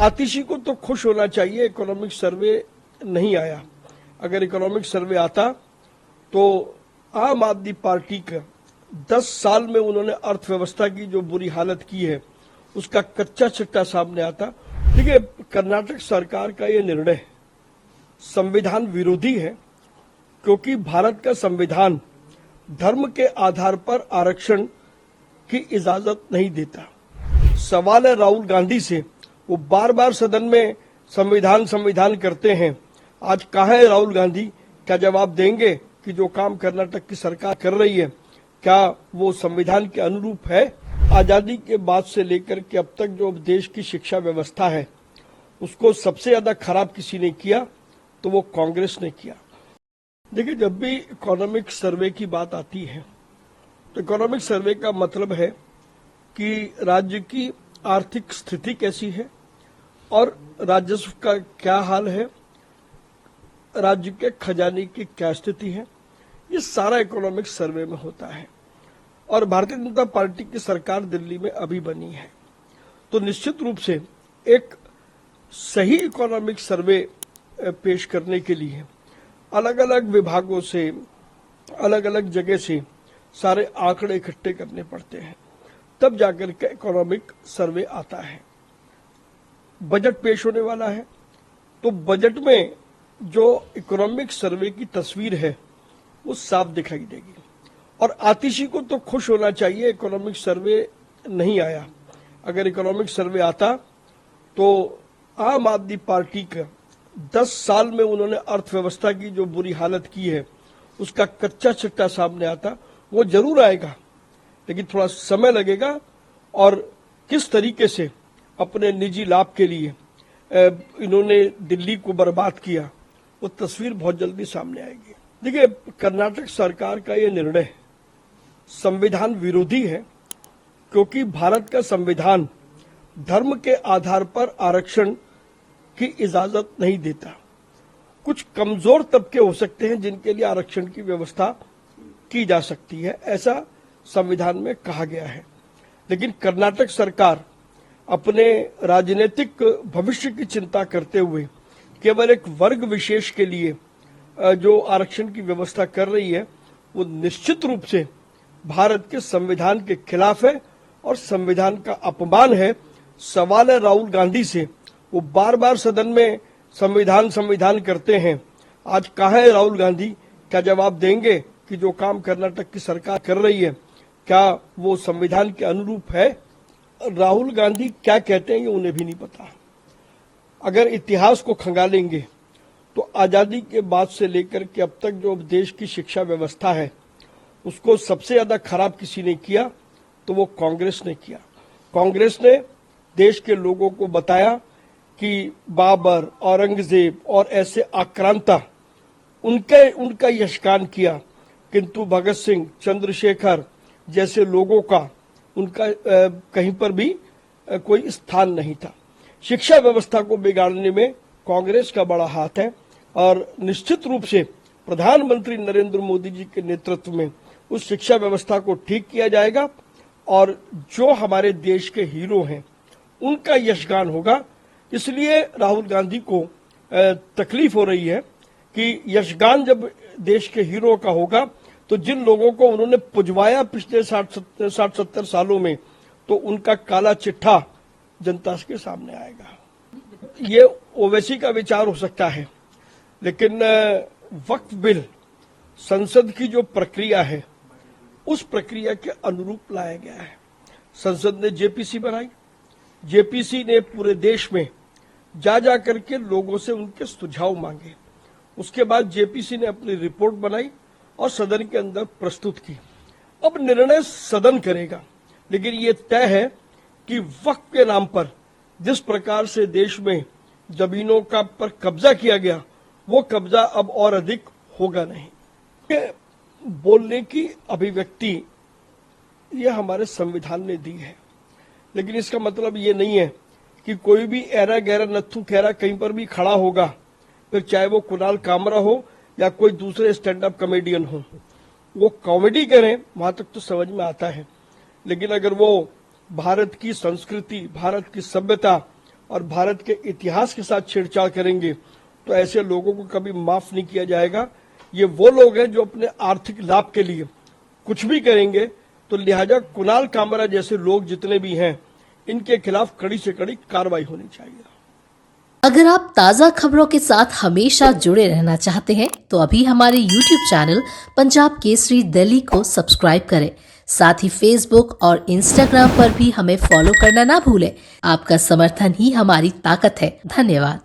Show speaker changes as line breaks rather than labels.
आतिशी को तो खुश होना चाहिए, इकोनॉमिक सर्वे नहीं आया। अगर इकोनॉमिक सर्वे आता तो आम आदमी पार्टी का 10 साल में उन्होंने अर्थव्यवस्था की जो बुरी हालत की है उसका कच्चा चिट्ठा सामने आता। देखिए, कर्नाटक सरकार का ये निर्णय संविधान विरोधी है, क्योंकि भारत का संविधान धर्म के आधार पर आरक्षण की इजाजत नहीं देता। सवाल है राहुल गांधी से, वो बार बार सदन में संविधान करते हैं। आज कहाँ है राहुल गांधी? क्या जवाब देंगे कि जो काम कर्नाटक की सरकार कर रही है क्या वो संविधान के अनुरूप है? आजादी के बाद से लेकर के अब तक जो देश की शिक्षा व्यवस्था है उसको सबसे ज्यादा खराब किसी ने किया तो वो कांग्रेस ने किया। देखिए, जब भी इकोनॉमिक सर्वे की बात आती है तो इकोनॉमिक सर्वे का मतलब है कि राज्य की आर्थिक स्थिति कैसी है और राजस्व का क्या हाल है, राज्य के खजाने की क्या स्थिति है। ये सारा इकोनॉमिक सर्वे में होता है। और भारतीय जनता पार्टी की सरकार दिल्ली में अभी बनी है, तो निश्चित रूप से एक सही इकोनॉमिक सर्वे पेश करने के लिए अलग अलग विभागों से, अलग अलग जगह से सारे आंकड़े इकट्ठे करने पड़ते हैं, तब जाकर के इकोनॉमिक सर्वे आता है। बजट पेश होने वाला है, तो बजट में जो इकोनॉमिक सर्वे की तस्वीर है वो साफ दिखाई देगी। और आतिशी को तो खुश होना चाहिए, इकोनॉमिक सर्वे नहीं आया। अगर इकोनॉमिक सर्वे आता तो आम आदमी पार्टी का 10 साल में उन्होंने अर्थव्यवस्था की जो बुरी हालत की है उसका कच्चा चिट्ठा सामने आता। वो जरूर आएगा, लेकिन थोड़ा समय लगेगा। और किस तरीके से अपने निजी लाभ के लिए इन्होंने दिल्ली को बर्बाद किया, वो तस्वीर बहुत जल्दी सामने आएगी। देखिए, कर्नाटक सरकार का ये निर्णय संविधान विरोधी है, क्योंकि भारत का संविधान धर्म के आधार पर आरक्षण की इजाजत नहीं देता। कुछ कमजोर तबके हो सकते हैं जिनके लिए आरक्षण की व्यवस्था की जा सकती है, ऐसा संविधान में कहा गया है। लेकिन कर्नाटक सरकार अपने राजनीतिक भविष्य की चिंता करते हुए केवल एक वर्ग विशेष के लिए जो आरक्षण की व्यवस्था कर रही है वो निश्चित रूप से भारत के संविधान के खिलाफ है और संविधान का अपमान है। सवाल है राहुल गांधी से, वो बार बार सदन में संविधान करते हैं। आज कहाँ है राहुल गांधी? क्या जवाब देंगे कि जो काम कर्नाटक की सरकार कर रही है क्या वो संविधान के अनुरूप है? राहुल गांधी क्या कहते हैं ये उन्हें भी नहीं पता। अगर इतिहास को खंगालेंगे तो आजादी के बाद से लेकर के अब तक जो देश की शिक्षा व्यवस्था है उसको सबसे ज्यादा खराब किसी ने किया तो वो कांग्रेस ने किया। कांग्रेस ने देश के लोगों को बताया कि बाबर, औरंगजेब और ऐसे आक्रांता उनका यशगान किया, किंतु भगत सिंह, चंद्रशेखर जैसे लोगों का उनका कहीं पर भी कोई स्थान नहीं था। शिक्षा व्यवस्था को बिगाड़ने में कांग्रेस का बड़ा हाथ है और निश्चित रूप से प्रधानमंत्री नरेंद्र मोदी जी के नेतृत्व में उस शिक्षा व्यवस्था को ठीक किया जाएगा और जो हमारे देश के हीरो हैं उनका यशगान होगा। इसलिए राहुल गांधी को तकलीफ हो रही है कि यशगान जब देश के हीरो का होगा तो जिन लोगों को उन्होंने पुजवाया पिछले 60-70 सालों में, तो उनका काला चिट्ठा जनता के सामने आएगा। ये ओवैसी का विचार हो सकता है, लेकिन वक्फ बिल संसद की जो प्रक्रिया है उस प्रक्रिया के अनुरूप लाया गया है। संसद ने जेपीसी बनाई, जेपीसी ने पूरे देश में जा करके लोगों से उनके सुझाव मांगे। उसके बाद जेपीसी ने अपनी रिपोर्ट बनाई और सदन के अंदर प्रस्तुत की। अब निर्णय सदन करेगा, लेकिन ये तय है कि वक्फ के नाम पर जिस प्रकार से देश में जमीनों का पर कब्जा किया गया वो कब्जा अब और अधिक होगा नहीं। बोलने की अभिव्यक्ति ये हमारे संविधान ने दी है, लेकिन इसका मतलब ये नहीं है कि कोई भी ऐरा गैरा नत्थू खैरा कहीं पर भी खड़ा होगा, फिर चाहे वो कुणाल कामरा हो या कोई दूसरे स्टैंड अप कॉमेडियन हो, वो कॉमेडी करें वहां तक तो समझ में आता है। लेकिन अगर वो भारत की संस्कृति, भारत की सभ्यता और भारत के इतिहास के साथ छेड़छाड़ करेंगे तो ऐसे लोगों को कभी माफ नहीं किया जाएगा। ये वो लोग हैं जो अपने आर्थिक लाभ के लिए कुछ भी करेंगे, तो लिहाजा कुणाल कामरा जैसे लोग जितने भी हैं इनके खिलाफ कड़ी से कड़ी कार्रवाई होनी चाहिए।
अगर आप ताज़ा खबरों के साथ हमेशा जुड़े रहना चाहते हैं तो अभी हमारे YouTube चैनल पंजाब केसरी दिल्ली को सब्सक्राइब करें। साथ ही Facebook और Instagram पर भी हमें फॉलो करना ना भूलें। आपका समर्थन ही हमारी ताकत है। धन्यवाद।